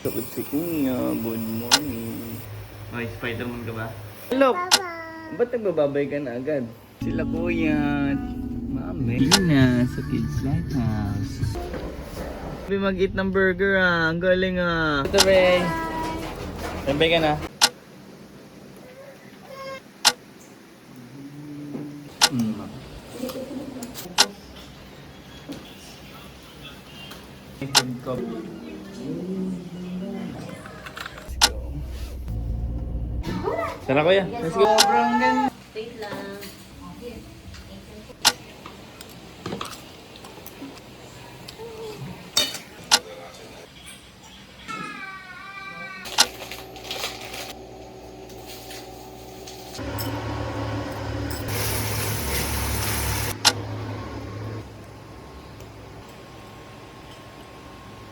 Sakit si Kuya. Good morning. Okay, Spider-Man ka ba? Hello! Ba't nagbababay ka na agad? Sila Kuya. Mami. Ina sa Kids Lighthouse. Sabi mag-eat ng burger ah. Ang galing ah. Ito Ray. Sabay ka na. Let's go. Tara Kuya. Let's go. Sobrang ganda. Wait lang.